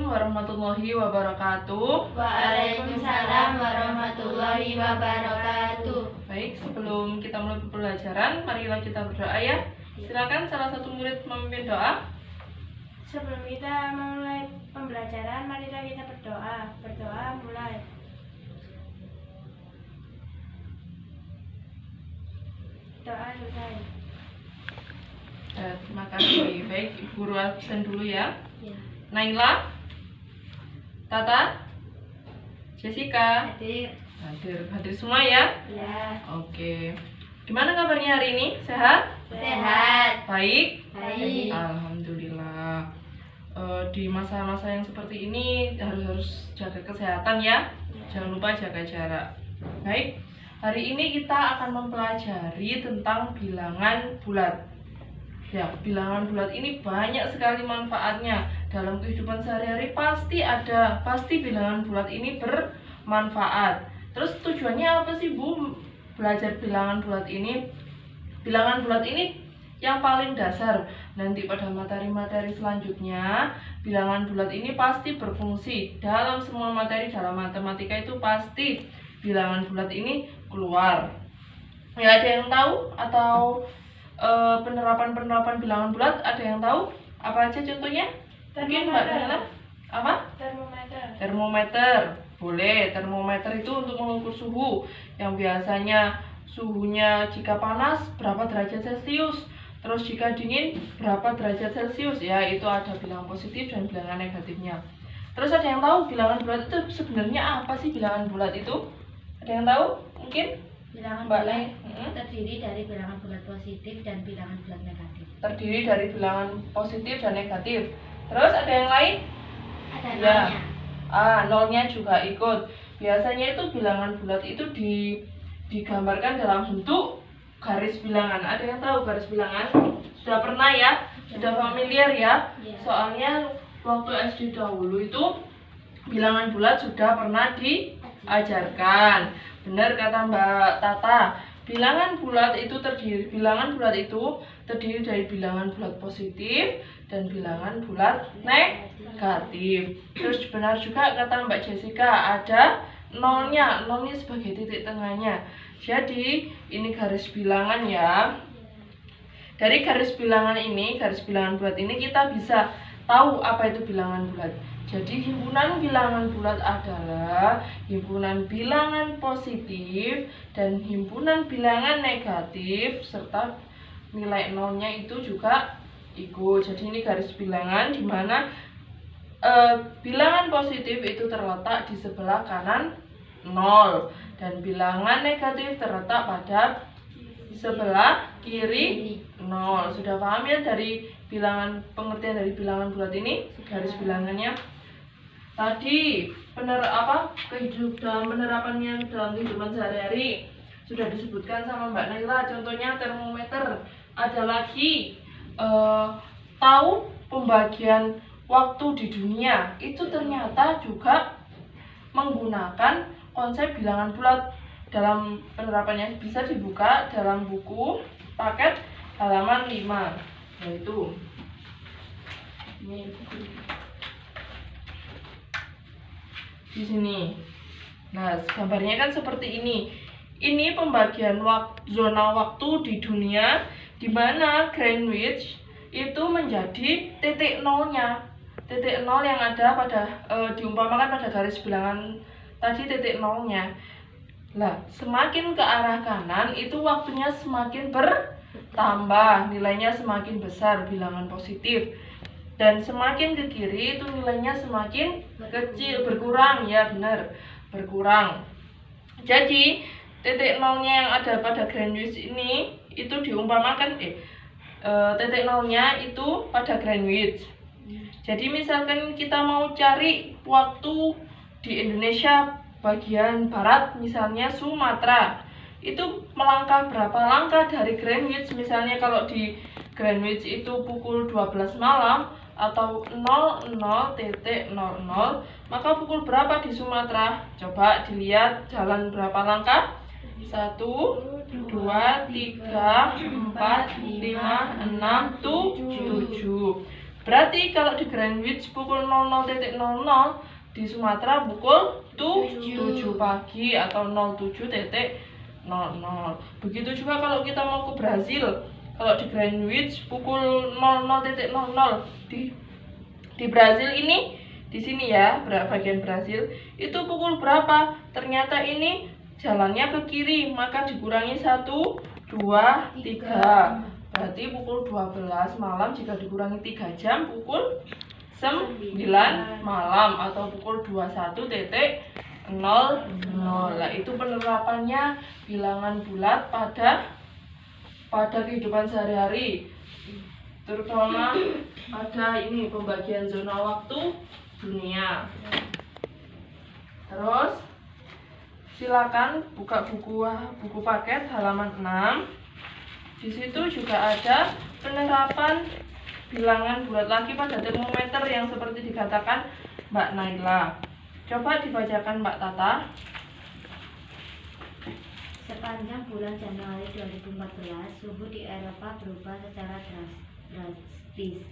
Assalamualaikum warahmatullahi wabarakatuh. Waalaikumsalam warahmatullahi wabarakatuh. Baik, sebelum kita mulai pembelajaran, marilah kita berdoa ya. Silakan salah satu murid memimpin doa. Sebelum kita memulai pembelajaran, marilah kita berdoa. Berdoa mulai. Doa selesai. Terima kasih. Baik, Ibu Guru absen dulu ya. Ya. Naila, Tata, Jessica, Hadir. hadir semua ya. Ya. Oke. Gimana kabarnya hari ini? Sehat? Sehat. Baik? Baik. Alhamdulillah. Di masa-masa yang seperti ini harus jaga kesehatan ya. Jangan lupa jaga jarak. Baik. Hari ini kita akan mempelajari tentang bilangan bulat. Ya, bilangan bulat ini banyak sekali manfaatnya. Dalam kehidupan sehari-hari pasti bilangan bulat ini bermanfaat. Terus tujuannya apa sih, Bu, belajar bilangan bulat ini? Bilangan bulat ini yang paling dasar. Nanti pada materi-materi selanjutnya, bilangan bulat ini pasti berfungsi. Dalam semua materi dalam matematika itu pasti bilangan bulat ini keluar. Ya, ada yang tahu atau penerapan bilangan bulat ada yang tahu? Apa aja contohnya? Mungkin Mbak Nela? Apa? Termometer. Termometer. Boleh, termometer itu untuk mengukur suhu. Yang biasanya suhunya jika panas berapa derajat Celcius, terus jika dingin berapa derajat Celcius. Ya, itu ada bilangan positif dan bilangan negatifnya. Terus ada yang tahu bilangan bulat itu sebenarnya apa sih bilangan bulat itu? Ada yang tahu? Mungkin? Bilangan Mbak bulat Lai? terdiri dari bilangan bulat positif dan bilangan bulat negatif. Terdiri dari bilangan positif dan negatif. Terus ada yang lain? Ada Ya. nolnya. Nolnya juga ikut. Biasanya itu bilangan bulat itu digambarkan dalam bentuk garis bilangan. Ada yang tahu garis bilangan? Sudah pernah ya? Sudah familiar ya? Ya. Soalnya waktu SD dahulu itu bilangan bulat sudah pernah diajarkan. Benar kata Mbak Tata. Bilangan bulat itu terdiri dari bilangan bulat positif dan bilangan bulat negatif. Terus benar juga kata Mbak Jessica, ada nolnya sebagai titik tengahnya. Jadi ini garis bilangan ya. Dari garis bilangan bulat ini kita bisa tahu apa itu bilangan bulat. Jadi himpunan bilangan bulat adalah himpunan bilangan positif dan himpunan bilangan negatif serta nilai nolnya itu juga ikut. Jadi ini garis bilangan di mana bilangan positif itu terletak di sebelah kanan 0 dan bilangan negatif terletak pada sebelah kiri 0. Sudah paham ya dari pengertian dari bilangan bulat ini? Garis bilangannya. Tadi penerapannya dalam kehidupan sehari-hari sudah disebutkan sama Mbak Naila. Contohnya termometer. Ada lagi tahu pembagian waktu di dunia itu ternyata juga menggunakan konsep bilangan bulat. Dalam penerapannya bisa dibuka dalam buku paket halaman 5, yaitu ini di sini. Nah, gambarnya kan seperti ini. Ini pembagian zona waktu di dunia, di mana Greenwich itu menjadi titik nolnya. Titik nol yang ada pada diumpamakan pada garis bilangan tadi titik nolnya. Nah, semakin ke arah kanan itu waktunya semakin bertambah, nilainya semakin besar bilangan positif. Dan semakin ke kiri itu nilainya semakin kecil, berkurang ya, benar, berkurang. Jadi titik nolnya yang ada pada Greenwich ini itu diumpamakan titik nolnya itu pada Greenwich. Jadi misalkan kita mau cari waktu di Indonesia bagian barat, misalnya Sumatera, itu melangkah berapa langkah dari Greenwich. Misalnya kalau di Greenwich itu pukul 12 malam atau 00.00, maka pukul berapa di Sumatera? Coba dilihat jalan berapa langkah? 1, 2, 3, 4, 5, 6, 7. Berarti kalau di Greenwich pukul 00.00, di Sumatera pukul 7 pagi atau 07.00. Begitu juga kalau kita mau ke Brazil, kalau di Greenwich pukul 00.00, di Brazil ini, di sini ya, bagian Brazil itu pukul berapa? Ternyata ini jalannya ke kiri, maka dikurangi 1, 2, 3. Berarti pukul 12 malam jika dikurangi 3 jam pukul 9 malam atau pukul 21.00. Nah, itu penerapannya bilangan bulat pada kehidupan sehari-hari. Terutama ada ini pembagian zona waktu dunia. Terus silakan buka buku paket halaman 6. Di situ juga ada penerapan bilangan bulat lagi pada termometer yang seperti dikatakan Mbak Naila. Coba dibacakan Mbak Tata. Sepanjang bulan Januari 2014, suhu di Eropa berubah secara drastis.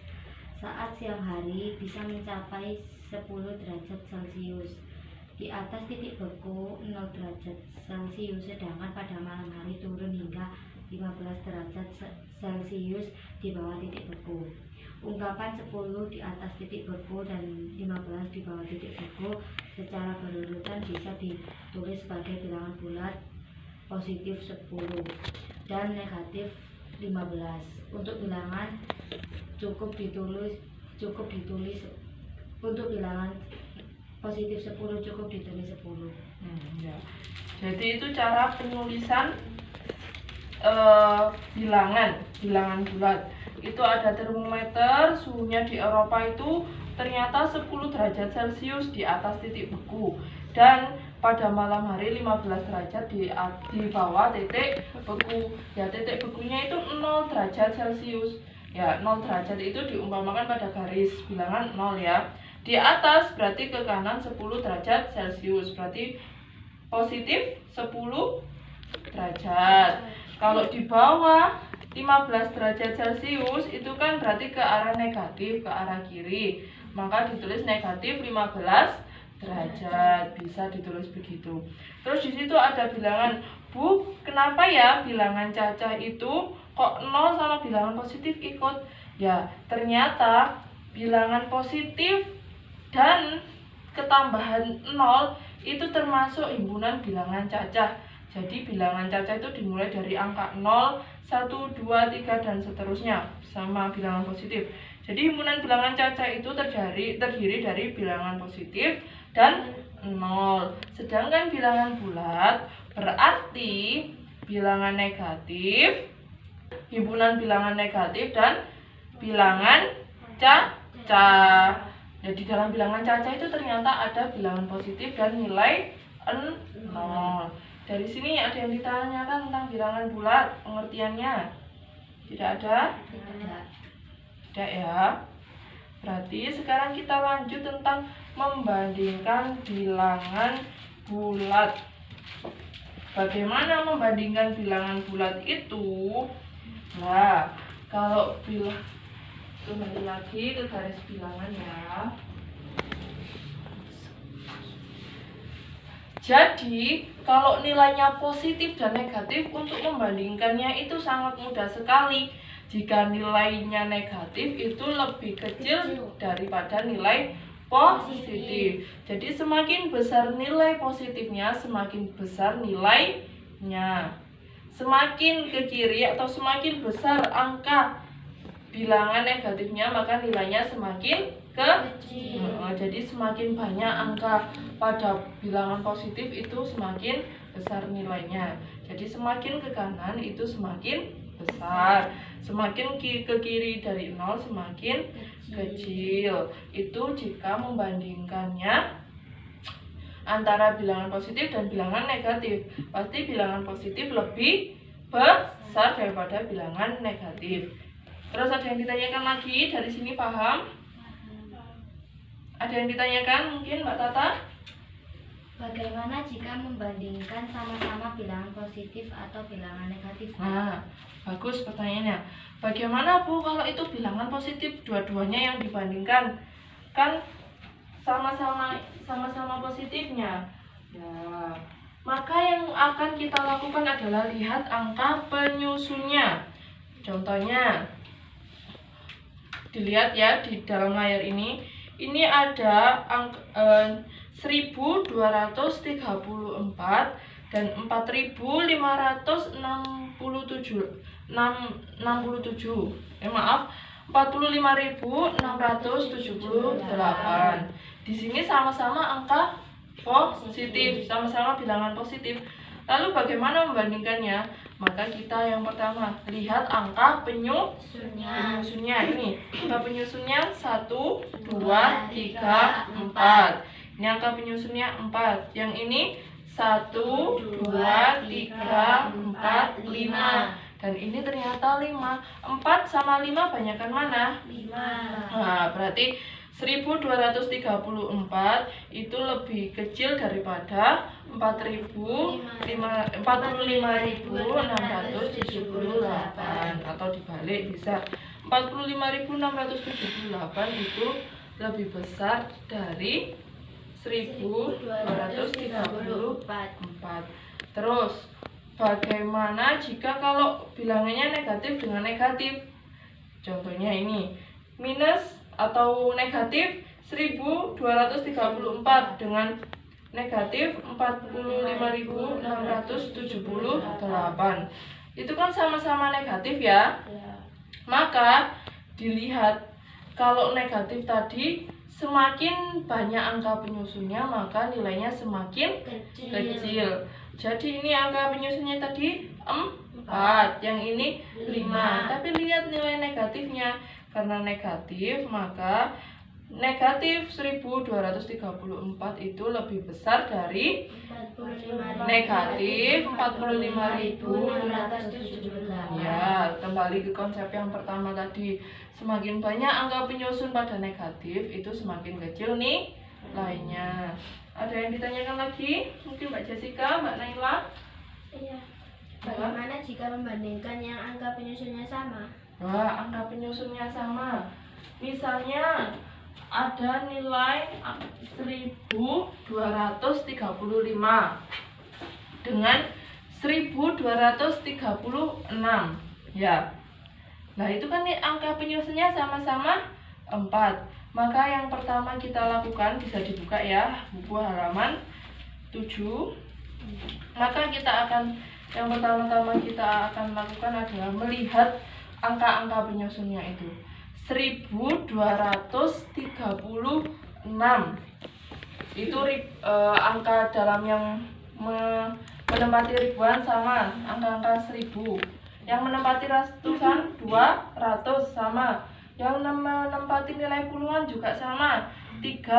Saat siang hari bisa mencapai 10 derajat Celcius di atas titik beku 0 derajat Celcius, sedangkan pada malam hari turun hingga 15 derajat Celcius di bawah titik beku. Ungkapan 10 di atas titik beku dan 15 di bawah titik beku secara berurutan bisa ditulis sebagai bilangan bulat positif 10 dan negatif 15. Untuk bilangan cukup ditulis untuk bilangan positif 10 cukup ditulis 10. Ya. Jadi itu cara penulisan bilangan bulat. Itu ada termometer, suhunya di Eropa itu ternyata 10 derajat Celcius di atas titik beku, dan pada malam hari 15 derajat di bawah titik beku. Ya, titik bekunya itu 0 derajat Celcius. Ya, 0 derajat itu diumpamakan pada garis bilangan 0 ya. Di atas berarti ke kanan 10 derajat Celcius, berarti positif 10 derajat. Kalau di bawah 15 derajat Celcius itu kan berarti ke arah negatif, ke arah kiri. Maka ditulis negatif 15 derajat, bisa ditulis begitu. Terus di situ ada bilangan, Bu, kenapa ya bilangan cacah itu kok 0 sama bilangan positif ikut? Ya, ternyata bilangan positif dan ketambahan 0 itu termasuk himpunan bilangan cacah. Jadi bilangan cacah itu dimulai dari angka 0, 1, 2, 3 dan seterusnya sama bilangan positif. Jadi himpunan bilangan cacah itu terdiri dari bilangan positif dan 0. Sedangkan bilangan bulat berarti bilangan negatif, himpunan bilangan negatif dan bilangan cacah. Jadi dalam bilangan cacah itu ternyata ada bilangan positif dan nilai 0. Dari sini ada yang ditanyakan tentang bilangan bulat, pengertiannya? Tidak ada? Tidak ya. Berarti sekarang kita lanjut tentang membandingkan bilangan bulat. Bagaimana membandingkan bilangan bulat itu? Nah, kalau kembali lagi ke garis bilangan ya. Jadi, kalau nilainya positif dan negatif, untuk membandingkannya itu sangat mudah sekali. Jika nilainya negatif itu lebih kecil daripada nilai positif. Jadi semakin besar nilai positifnya, semakin besar nilainya. Semakin ke kiri atau semakin besar angka bilangan negatifnya, maka nilainya semakin kecil. Jadi semakin banyak angka pada bilangan positif itu semakin besar nilainya. Jadi semakin ke kanan itu semakin besar, semakin ke kiri dari 0 semakin kecil. Itu jika membandingkannya antara bilangan positif dan bilangan negatif. Pasti bilangan positif lebih besar daripada bilangan negatif. Terus ada yang ditanyakan lagi, dari sini paham? Ada yang ditanyakan mungkin Mbak Tata? Bagaimana jika membandingkan sama-sama bilangan positif atau bilangan negatif? Nah, bagus pertanyaannya. Bagaimana Bu kalau itu bilangan positif dua-duanya yang dibandingkan? Kan sama-sama positifnya. Ya, maka yang akan kita lakukan adalah lihat angka penyusunnya. Contohnya, dilihat ya di dalam layar ini. Ini ada 1234 dan 4567. Maaf, 45.678. Di sini sama-sama angka positif, sama-sama bilangan positif. Lalu bagaimana membandingkannya? Maka kita yang pertama lihat angka penyusunnya. Ini angka penyusunnya 1, 2, 3, 4. Ini angka penyusunnya 4. Yang ini 1, 2, 3, 4, 5. Dan ini ternyata 5. 4 sama 5 banyakan mana? 5. Nah, berarti 1234 itu lebih kecil daripada 45.678, atau dibalik bisa 45.678 itu lebih besar dari 1234. Terus bagaimana jika kalau bilangannya negatif dengan negatif? Contohnya ini minus atau negatif 1234 dengan negatif 45.678. Itu kan sama-sama negatif ya. Maka dilihat kalau negatif tadi semakin banyak angka penyusunnya maka nilainya semakin kecil. Jadi ini angka penyusunnya tadi 4, yang ini 5. Tapi lihat nilai negatifnya. Karena negatif maka negatif 1234 itu lebih besar dari negatif 45.678. Ya, kembali ke konsep yang pertama tadi. Semakin banyak angka penyusun pada negatif itu semakin kecil nih nilainya. Ada yang ditanyakan lagi? Mungkin Mbak Jessica, Mbak Naila? Iya. Bagaimana jika membandingkan yang angka penyusunnya sama? Wah, angka penyusunnya sama. Misalnya ada nilai 1235 dengan 1236. Ya. Nah, itu kan nih angka penyusunnya sama-sama 4. Maka yang pertama kita lakukan, bisa dibuka ya, buku halaman 7. Maka yang pertama-tama kita akan lakukan adalah melihat angka-angka penyusunnya itu 1236. Itu angka dalam yang menempati ribuan sama angka-angka 1000. Yang menempati ratusan 200 sama. Yang menempati nilai puluhan juga sama. 30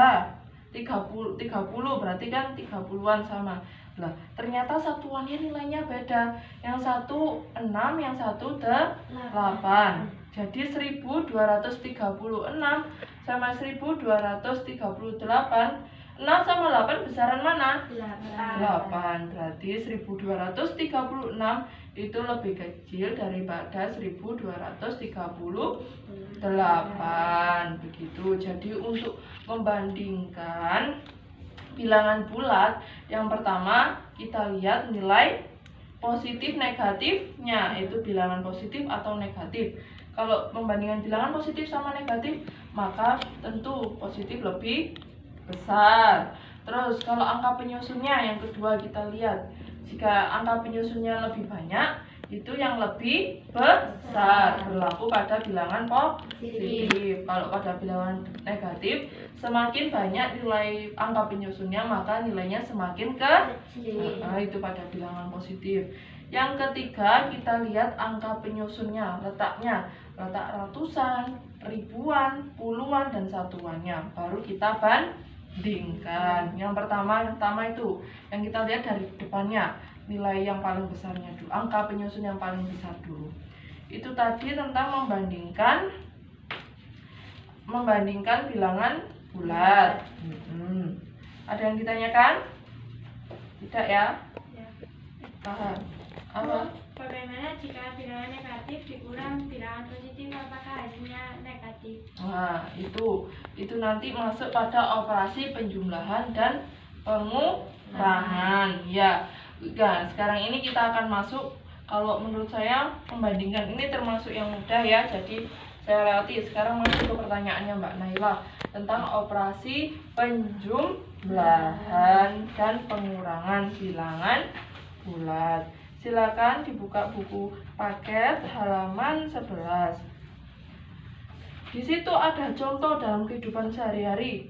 berarti kan 30-an sama. Lah, ternyata satuannya nilainya beda. Yang satu 6, yang satu 8. Jadi 1236 sama 1238. 6 sama 8 besaran mana? 8. Berarti 1236 itu lebih kecil daripada 1238. Begitu. Jadi untuk membandingkan bilangan bulat, yang pertama kita lihat nilai positif negatifnya, itu bilangan positif atau negatif. Kalau membandingkan bilangan positif sama negatif, maka tentu positif lebih besar. Terus kalau angka penyusunnya yang kedua kita lihat, jika angka penyusunnya lebih banyak, itu yang lebih besar, berlaku pada bilangan positif. Kalau pada bilangan negatif, semakin banyak nilai angka penyusunnya maka nilainya semakin kecil. Nah, itu pada bilangan positif. Yang ketiga kita lihat angka penyusunnya, letak ratusan, ribuan, puluhan, dan satuannya. Baru kita bandingkan. Yang pertama itu yang kita lihat dari depannya, nilai yang paling besarnya dulu, angka penyusun yang paling besar dulu. Itu tadi tentang membandingkan bilangan bulat. Ada yang ditanyakan? Tidak ya? Ya. Paham? Apa? Bagaimana jika bilangan negatif dikurang bilangan positif, apakah hasilnya negatif? Nah, itu nanti masuk pada operasi penjumlahan dan pengurangan. Ya. Nah, sekarang ini kita akan masuk, kalau menurut saya membandingkan ini termasuk yang mudah ya. Jadi saya lewati. Sekarang masuk ke pertanyaannya Mbak Naila tentang operasi penjumlahan dan pengurangan bilangan bulat. Silakan dibuka buku paket halaman 11. Di situ ada contoh dalam kehidupan sehari-hari.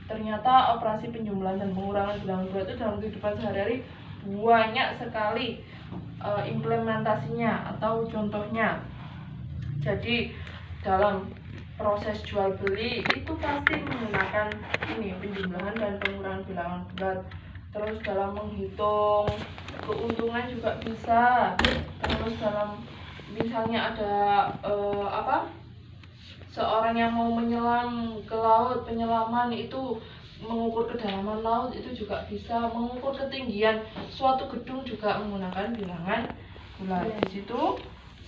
Ternyata operasi penjumlahan dan pengurangan bilangan bulat itu dalam kehidupan sehari-hari banyak sekali implementasinya atau contohnya. Jadi dalam proses jual beli itu pasti menggunakan ini penjumlahan dan pengurangan bilangan bulat. Terus dalam menghitung keuntungan juga bisa. Terus dalam misalnya ada seorang yang mau menyelam ke laut, penyelaman itu mengukur kedalaman laut itu juga bisa. Mengukur ketinggian suatu gedung juga menggunakan bilangan bulat. Di situ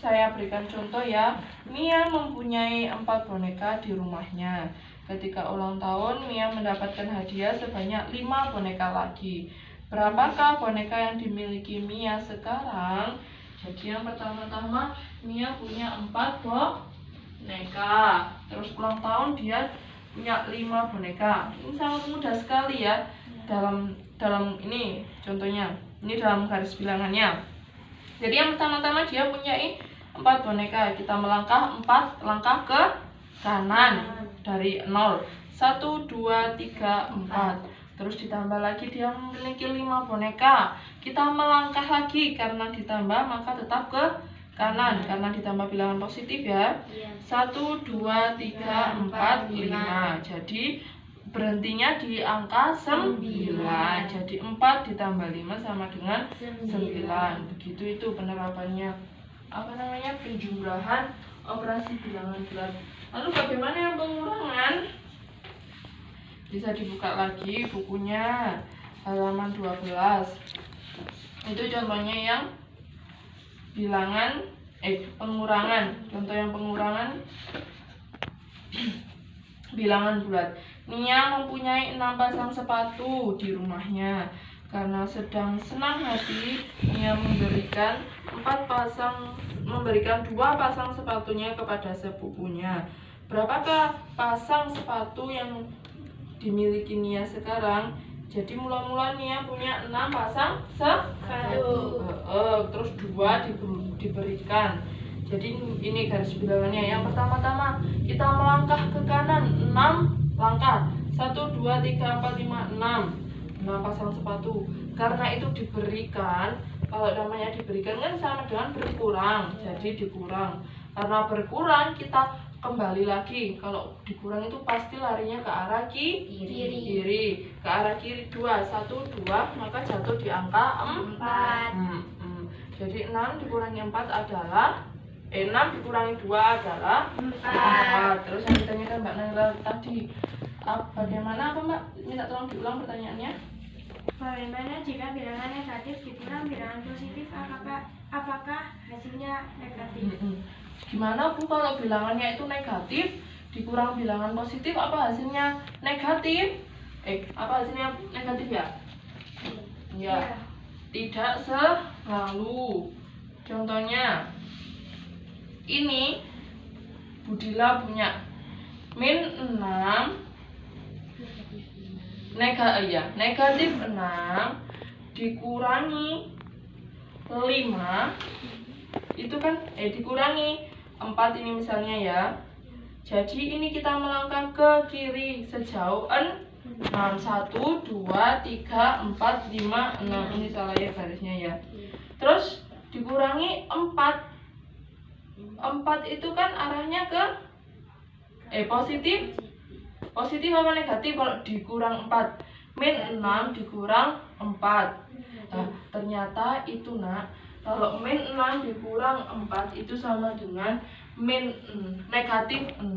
saya berikan contoh ya. Mia mempunyai 4 boneka di rumahnya. Ketika ulang tahun, Mia mendapatkan hadiah sebanyak 5 boneka lagi. Berapakah boneka yang dimiliki Mia sekarang? Jadi yang pertama-tama Mia punya 4 boneka. Terus ulang tahun dia punya 5 boneka. Ini sangat mudah sekali ya. Dalam ini contohnya. Ini dalam garis bilangannya. Jadi yang pertama-tama dia punya 4 boneka. Kita melangkah 4 langkah ke kanan dari 0. 1, 2, 3, 4. Terus ditambah lagi dia memiliki 5 boneka. Kita melangkah lagi karena ditambah maka tetap ke kanan karena ditambah bilangan positif ya. 1, 2, 3, 4, 5. Jadi berhentinya di angka 9. Jadi 4 ditambah 5 sama dengan 9. Begitu itu penerapannya penjumlahan operasi bilangan bulat. Lalu bagaimana yang pengurangan? Bisa dibuka lagi bukunya halaman 12. Itu contohnya yang pengurangan. Contoh yang pengurangan bilangan bulat. Nia mempunyai 6 pasang sepatu di rumahnya. Karena sedang senang hati, Nia memberikan 2 pasang sepatunya kepada sepupunya. Berapakah pasang sepatu yang dimiliki Nia sekarang? Jadi mula-mula Nia punya 6 pasang sepatu. Terus 2 diberikan. Jadi ini garis bilangannya. Yang pertama-tama kita melangkah ke kanan 6 langkah. 1, 2, 3, 4, 5, 6 pasang sepatu. Karena itu diberikan, kalau namanya diberikan kan sama dengan berkurang. Jadi dikurang. Karena berkurang kita kembali lagi. Kalau dikurang itu pasti larinya ke arah kiri. Ke arah kiri 2, 1, 2 maka jatuh di angka 4. Jadi 6 dikurangi 4 adalah 6 dikurangi 2 adalah 4. Terus yang ditanyakan Mbak Naila tadi, bagaimana Mbak? Minta tolong diulang pertanyaannya. Bagaimana jika bilangan negatif dikurang bilangan positif, apakah hasilnya negatif? Gimana Bu kalau bilangannya itu negatif dikurang bilangan positif, apa hasilnya negatif? Apa hasilnya negatif ya? Ya. Tidak selalu. Contohnya ini Budila punya min 6 negatif 6 dikurangi 5 itu kan dikurangi 4 ini misalnya ya. Jadi ini kita melangkah ke kiri sejauh 6. 1, 2, 3, 4, 5, 6. Ini salah ya garisnya ya. Terus dikurangi 4 itu kan arahnya ke positif. Positif apa negatif kalau dikurang 4? Min 6 dikurang 4. Nah, ternyata itu kalau min 6 dikurang 4 itu sama dengan negatif 6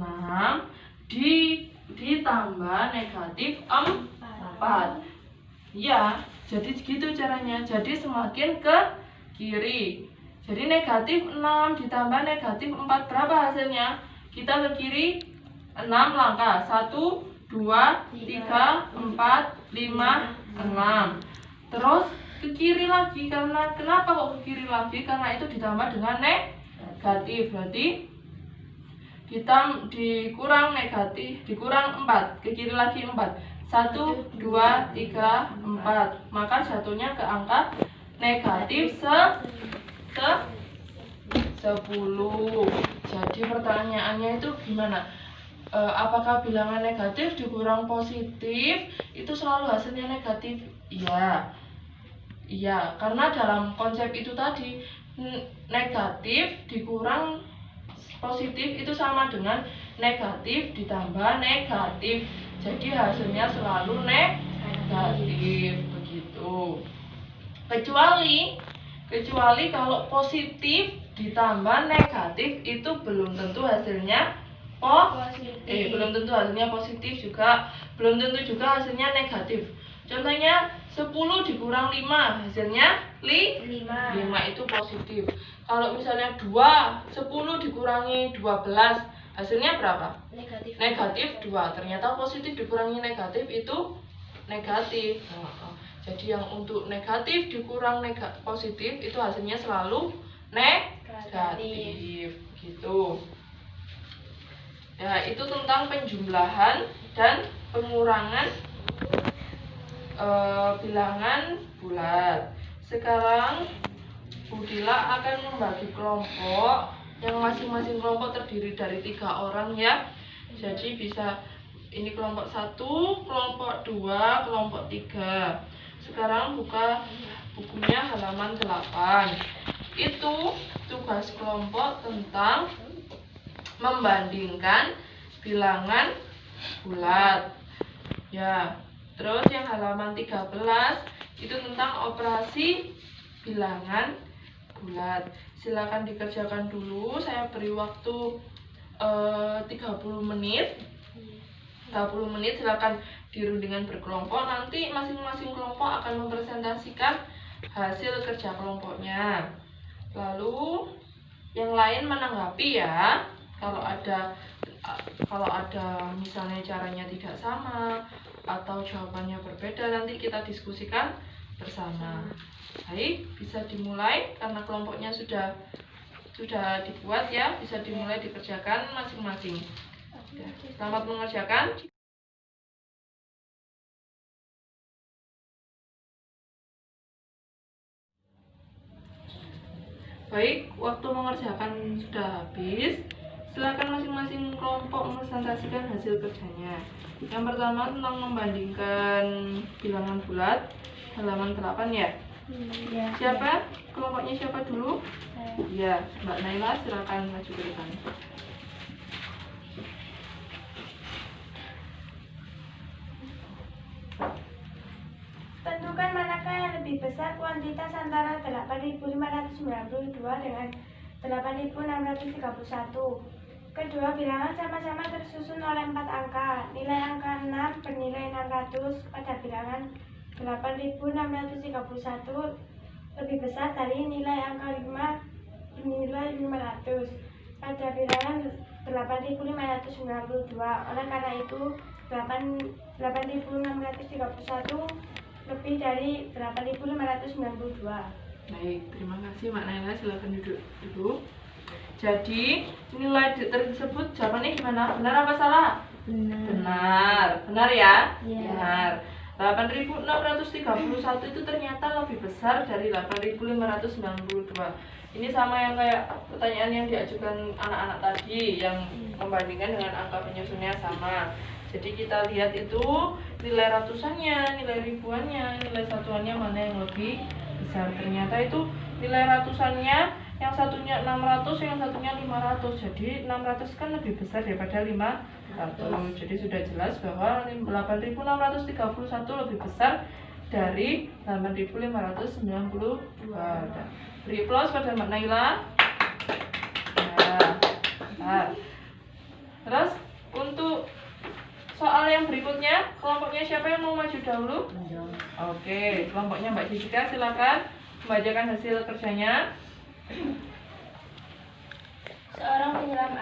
ditambah negatif 4. Ya, jadi gitu caranya. Jadi semakin ke kiri. Jadi negatif 6 ditambah negatif 4 berapa hasilnya? Kita ke kiri 6 langkah. 1, 2, 3, 4, 5, 6. Terus ke kiri lagi. Kenapa kok ke kiri lagi? Karena itu ditambah dengan negatif. Berarti dikurang negatif, dikurang 4, ke kiri lagi 4. 1, 2, 3, 4. Maka jatuhnya ke angka negatif 10. Jadi pertanyaannya itu gimana? Apakah bilangan negatif dikurang positif itu selalu hasilnya negatif? Iya. Iya, karena dalam konsep itu tadi negatif dikurang positif itu sama dengan negatif ditambah negatif. Jadi hasilnya selalu negatif begitu. Kecuali kalau positif ditambah negatif itu belum tentu hasilnya positif. Belum tentu hasilnya positif juga, belum tentu juga hasilnya negatif. Contohnya 10 dikurang 5 hasilnya 5 itu positif. Kalau misalnya 10 dikurangi 12 hasilnya berapa? Negatif 2. Ternyata positif dikurangi negatif itu negatif. Jadi yang untuk negatif dikurang positif itu hasilnya selalu negatif gitu. Ya, itu tentang penjumlahan dan pengurangan bilangan bulat. Sekarang Budila akan membagi kelompok yang masing-masing kelompok terdiri dari 3 orang ya. Jadi bisa ini kelompok 1, kelompok 2, kelompok 3. Sekarang buka bukunya halaman 8. Itu tugas kelompok tentang membandingkan bilangan bulat. Ya. Terus yang halaman 13 itu tentang operasi bilangan bulat. Silakan dikerjakan dulu. Saya beri waktu 30 menit. 30 menit silakan dirundingkan berkelompok. Nanti masing-masing kelompok akan mempresentasikan hasil kerja kelompoknya. Lalu yang lain menanggapi ya. Kalau ada misalnya caranya tidak sama atau jawabannya berbeda, nanti kita diskusikan bersama. Baik, bisa dimulai karena kelompoknya sudah dibuat ya, bisa dimulai dikerjakan masing-masing. Ya, selamat mengerjakan. Baik, waktu mengerjakan sudah habis. Silakan masing-masing kelompok mempresentasikan hasil kerjanya. Yang pertama tentang membandingkan bilangan bulat, halaman 8 ya. Ya. Siapa? Kelompoknya siapa dulu? Ya, Mbak Naila silakan maju ke depan. Tentukan manakah yang lebih besar kuantitas antara 8.592 dengan 8.631. Kedua bilangan sama-sama tersusun oleh 4 angka. Nilai angka 6 bernilai 600 pada bilangan 8.631 lebih besar dari nilai angka 5 bernilai 500 pada bilangan 8.592. Oleh karena itu 8.631 lebih dari 8.592. Baik, terima kasih Mbak Naila, silakan duduk dulu. Jadi nilai tersebut jawabannya gimana? Benar apa salah? Benar ya? Benar. 8.631 itu ternyata lebih besar dari 8.592. Ini sama yang kayak pertanyaan yang diajukan anak-anak tadi yang membandingkan dengan angka penyusunnya sama. Jadi kita lihat itu nilai ratusannya, nilai ribuannya, nilai satuannya mana yang lebih besar. Ternyata itu nilai ratusannya yang satunya 600, yang satunya 500. Jadi 600 kan lebih besar daripada 500. Jadi sudah jelas bahwa 8.631 lebih besar dari 8.592. Beri aplaus pada Mbak Naila. Nah. Terus untuk soal yang berikutnya, kelompoknya siapa yang mau maju dahulu? Mendong. Oke, kelompoknya Mbak Jessica, silakan membacakan hasil kerjanya. Seorang penyelam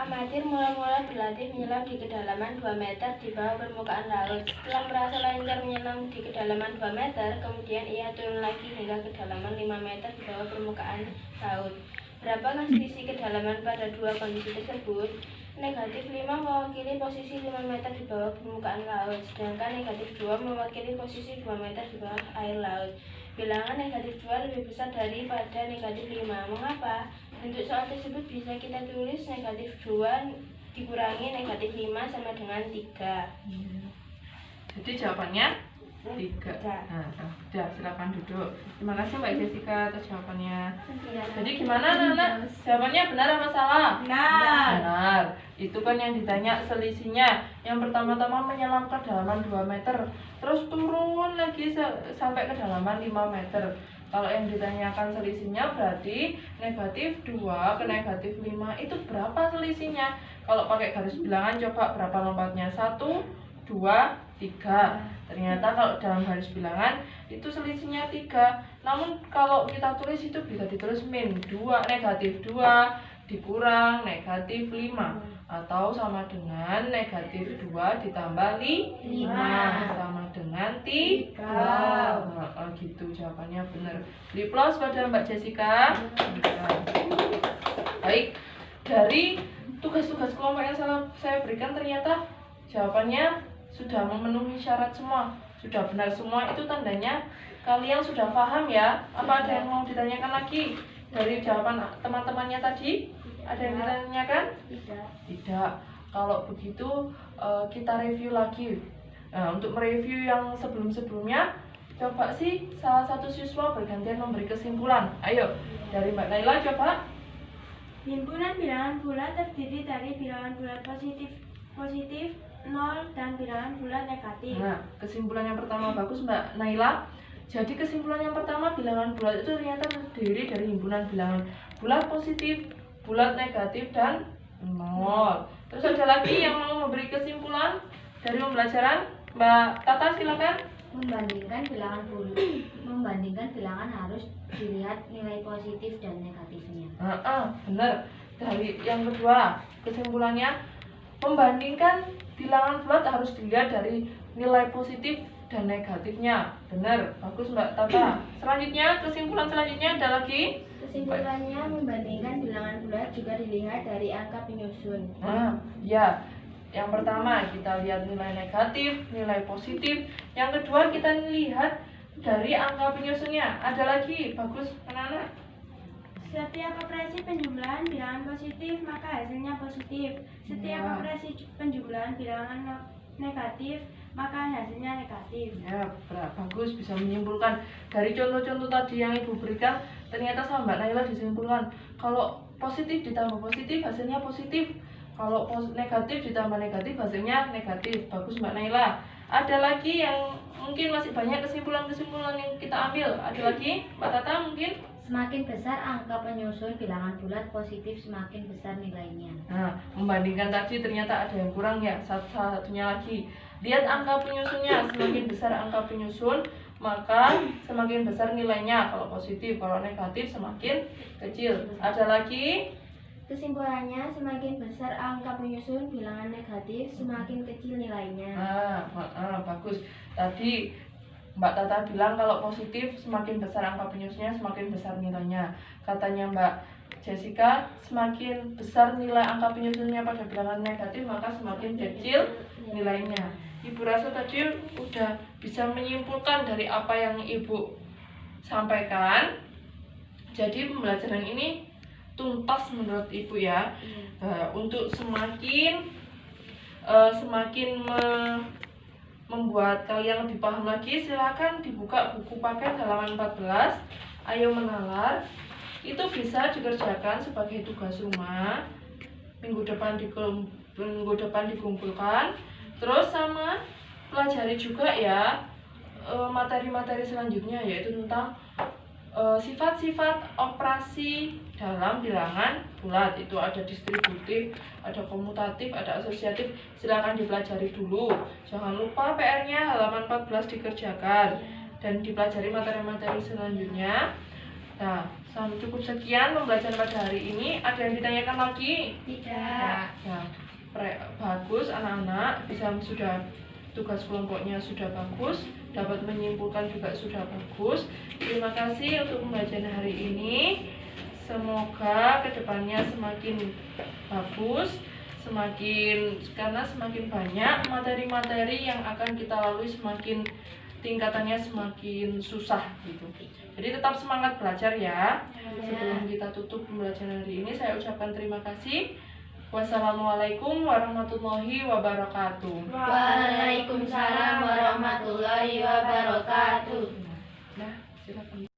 amatir mula-mula berlatih menyelam di kedalaman 2 meter di bawah permukaan laut. Setelah merasa lancar menyelam di kedalaman 2 meter, kemudian ia turun lagi hingga kedalaman 5 meter di bawah permukaan laut. Berapakah selisih kedalaman pada dua kondisi tersebut? Negatif 5 mewakili posisi 5 meter di bawah permukaan laut, sedangkan negatif 2 mewakili posisi 2 meter di bawah air laut. Bilangan negatif 2 lebih besar daripada negatif 5. Mengapa? Untuk soal tersebut bisa kita tulis negatif 2 dikurangi negatif 5 sama dengan 3. Jadi jawabannya 3. Nah, udah silakan duduk. Terima kasih Mbak Jessica atas jawabannya. Jadi gimana anak? Jawabannya benar apa salah? Benar. Itu kan yang ditanya selisihnya. Yang pertama-tama menyelam ke kedalaman 2 meter, terus turun lagi sampai kedalaman 5 meter. Kalau yang ditanyakan selisihnya berarti negatif 2 ke negatif 5 itu berapa selisihnya? Kalau pakai garis bilangan coba berapa lompatnya? 1, 2, 3. Ternyata kalau dalam garis bilangan itu selisihnya 3. Namun kalau kita tulis itu bisa ditulis min 2, negatif 2 dikurang negatif 5 atau sama dengan negatif 2 ditambah 5 sama dengan 3. Gitu jawabannya benar. Beri plus pada Mbak Jessica. Baik, dari tugas-tugas kelompok yang saya berikan ternyata jawabannya sudah memenuhi syarat semua, sudah benar semua. Itu tandanya kalian sudah paham ya. Apa ada yang mau ditanyakan lagi dari jawaban teman-temannya tadi? Ada yang ditanyakan? Tidak. Kalau begitu kita review lagi. Nah, untuk mereview yang sebelum-sebelumnya, coba sih salah satu siswa bergantian memberi kesimpulan. Ayo, dari Mbak Naila coba. Himpunan bilangan bulat terdiri dari bilangan bulat positif 0 dan bilangan bulat negatif. Nah, kesimpulan yang pertama bagus Mbak Naila. Jadi kesimpulan yang pertama, bilangan bulat itu ternyata terdiri dari himpunan bilangan bulat positif, bulat negatif, dan 0. Terus ada lagi yang mau memberi kesimpulan dari pembelajaran? Mbak Tata silakan. Membandingkan bilangan harus dilihat nilai positif dan negatifnya. Benar. Dari yang kedua, kesimpulannya membandingkan bilangan bulat harus dilihat dari nilai positif dan negatifnya. Benar, bagus Mbak Tata. Selanjutnya, kesimpulan selanjutnya ada lagi. Kesimpulannya membandingkan bilangan bulat juga dilihat dari angka penyusun. Ya. Yang pertama kita lihat nilai negatif, nilai positif. Yang kedua kita lihat dari angka penyusunnya. Ada lagi, bagus anak-anak. Setiap operasi penjumlahan bilangan positif maka hasilnya positif. Setiap operasi penjumlahan bilangan negatif maka hasilnya negatif. Ya, bagus, bisa menyimpulkan dari contoh-contoh tadi yang Ibu berikan. Ternyata sama Mbak Naila disimpulkan kalau positif ditambah positif hasilnya positif, kalau negatif ditambah negatif hasilnya negatif. Bagus Mbak Naila. Ada lagi yang mungkin masih banyak kesimpulan-kesimpulan yang kita ambil. Ada lagi Mbak Tata mungkin? Semakin besar angka penyusun bilangan bulat positif, semakin besar nilainya. Nah, membandingkan tadi ternyata ada yang kurang ya. Satunya lagi, lihat angka penyusunnya. Semakin besar angka penyusun, maka semakin besar nilainya. Kalau positif, kalau negatif semakin kecil. Ada lagi? Kesimpulannya, semakin besar angka penyusun bilangan negatif, semakin kecil nilainya. Bagus. Tadi Mbak Tata bilang kalau positif semakin besar angka penyusunnya semakin besar nilainya. Katanya Mbak Jessica, semakin besar nilai angka penyusunnya pada bilangan negatif maka semakin kecil nilainya. Ibu rasa tadi udah bisa menyimpulkan dari apa yang Ibu sampaikan. Jadi pembelajaran ini tuntas menurut Ibu ya. Untuk semakin membuat kalian lebih paham lagi, silakan dibuka buku paket halaman 14. Ayo menalar. Itu bisa dikerjakan sebagai tugas rumah. Minggu depan dikumpulkan. Terus sama pelajari juga ya materi-materi selanjutnya, yaitu tentang sifat-sifat operasi dalam bilangan bulat. Itu ada distributif, ada komutatif, ada asosiatif. Silakan dipelajari dulu. Jangan lupa PR-nya halaman 14 dikerjakan dan dipelajari materi-materi selanjutnya. Nah, cukup sekian pembelajaran pada hari ini. Ada yang ditanyakan lagi? Tidak. Ya, bagus anak-anak, sudah tugas kelompoknya sudah bagus, dapat menyimpulkan juga sudah bagus. Terima kasih untuk pembelajaran hari ini. Semoga kedepannya semakin bagus, karena semakin banyak materi-materi yang akan kita lalui, semakin tingkatannya semakin susah gitu. Jadi tetap semangat belajar ya. Sebelum kita tutup pembelajaran hari ini, saya ucapkan terima kasih. Wassalamualaikum warahmatullahi wabarakatuh. Waalaikumsalam warahmatullahi wabarakatuh. Nah, silakan.